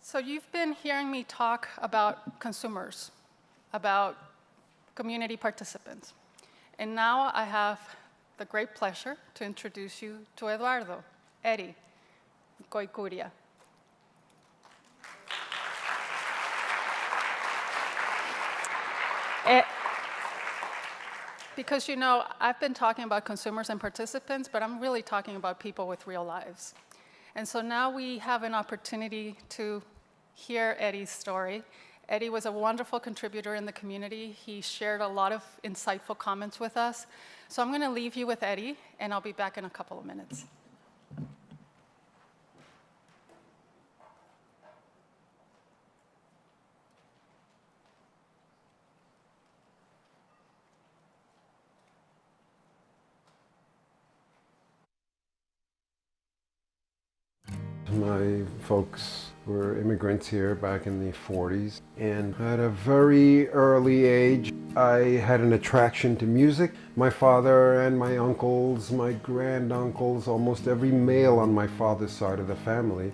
So you've been hearing me talk about consumers, about community participants. And now I have the great pleasure to introduce you to Eduardo, Eddie, Goicuria. Because you know, I've been talking about consumers and participants, but I'm really talking about people with real lives. And so now we have an opportunity to hear Eddie's story. Eddie was a wonderful contributor in the community. He shared a lot of insightful comments with us. So I'm going to leave you with Eddie, and I'll be back in a couple of minutes. My folks were immigrants here back in the 40s, and at a very early age I had an attraction to music. My father and my uncles, my granduncles, almost every male on my father's side of the family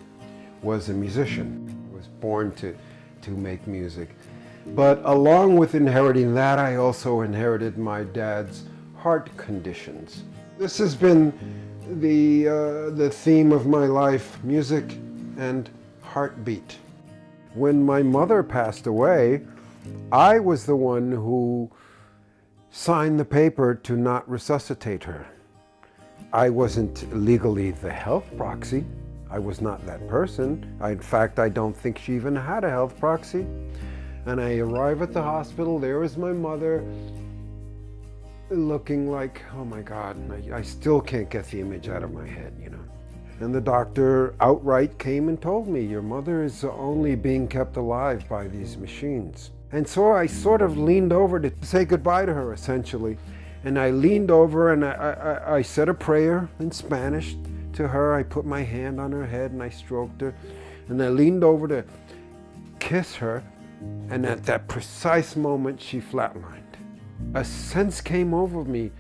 was a musician. I was born to make music. But along with inheriting that, I also inherited my dad's heart conditions. This has been the theme of my life, music and heartbeat. When my mother passed away, I was the one who signed the paper to not resuscitate her. I wasn't legally the health proxy. I was not that person. In fact, I don't think she even had a health proxy. And I arrive at the hospital, there is my mother, looking like, oh my God, I still can't get the image out of my head, you know. And the doctor outright came and told me, your mother is only being kept alive by these machines. And so I sort of leaned over to say goodbye to her, essentially. And I leaned over and I said a prayer in Spanish to her. I put my hand on her head and I stroked her. And I leaned over to kiss her. And at that precise moment, she flatlined. A sense came over me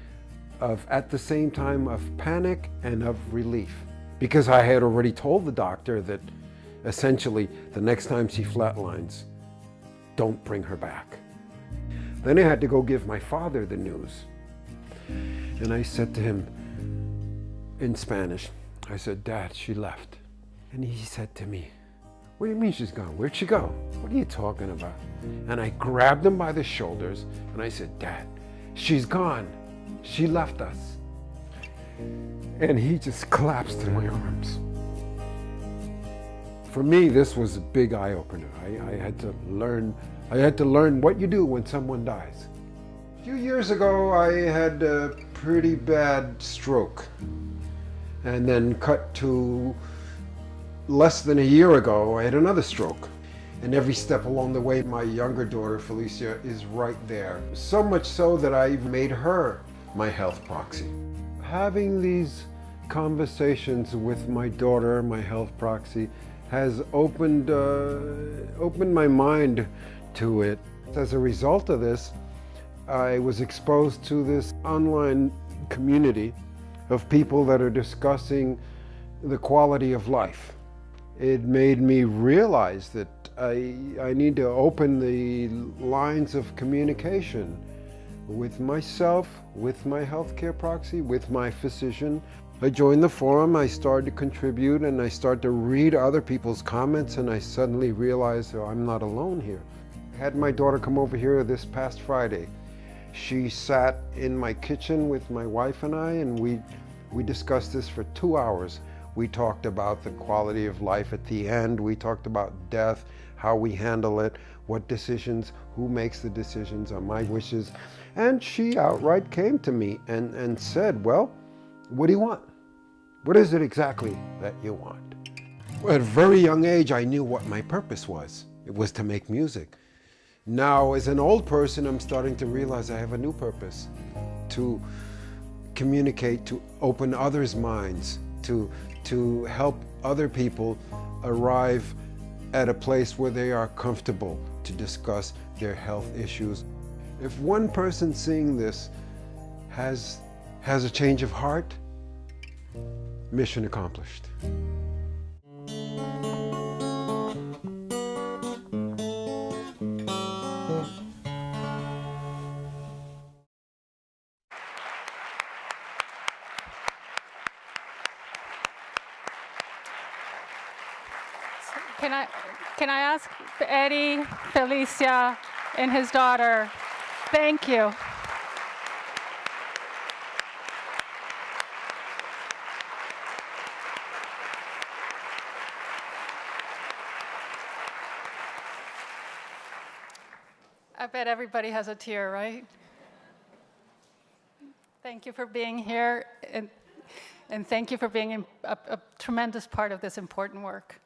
of, at the same time, of panic and of relief. Because I had already told the doctor that essentially the next time she flatlines, don't bring her back. Then I had to go give my father the news. And I said to him in Spanish, I said, Dad, she left. And he said to me, what do you mean she's gone? Where'd she go? What are you talking about? And I grabbed him by the shoulders and I said, Dad, she's gone. She left us. And he just collapsed in my arms. For me, this was a big eye-opener. I had to learn what you do when someone dies. A few years ago, I had a pretty bad stroke. And then cut to less than a year ago, I had another stroke. And every step along the way, my younger daughter, Felicia, is right there. So much so that I made her my health proxy. Having these conversations with my daughter, my health proxy, has opened my mind to it. As a result of this, I was exposed to this online community of people that are discussing the quality of life. It made me realize that I need to open the lines of communication with myself, with my healthcare proxy, with my physician. I joined the forum, I started to contribute, and I started to read other people's comments, and I suddenly realized, oh, I'm not alone here. I had my daughter come over here this past Friday. She sat in my kitchen with my wife and I, and we discussed this for 2 hours. We talked about the quality of life at the end. We talked about death, how we handle it, what decisions, who makes the decisions on my wishes. And she outright came to me and said, well, what do you want? What is it exactly that you want? At a very young age, I knew what my purpose was. It was to make music. Now, as an old person, I'm starting to realize I have a new purpose, to communicate, to open others' minds, to help other people arrive at a place where they are comfortable to discuss their health issues. If one person seeing this has a change of heart, mission accomplished. can I ask Eddie, Felicia, and his daughter, thank you. I bet everybody has a tear, right? Thank you for being here, and thank you for being a tremendous part of this important work.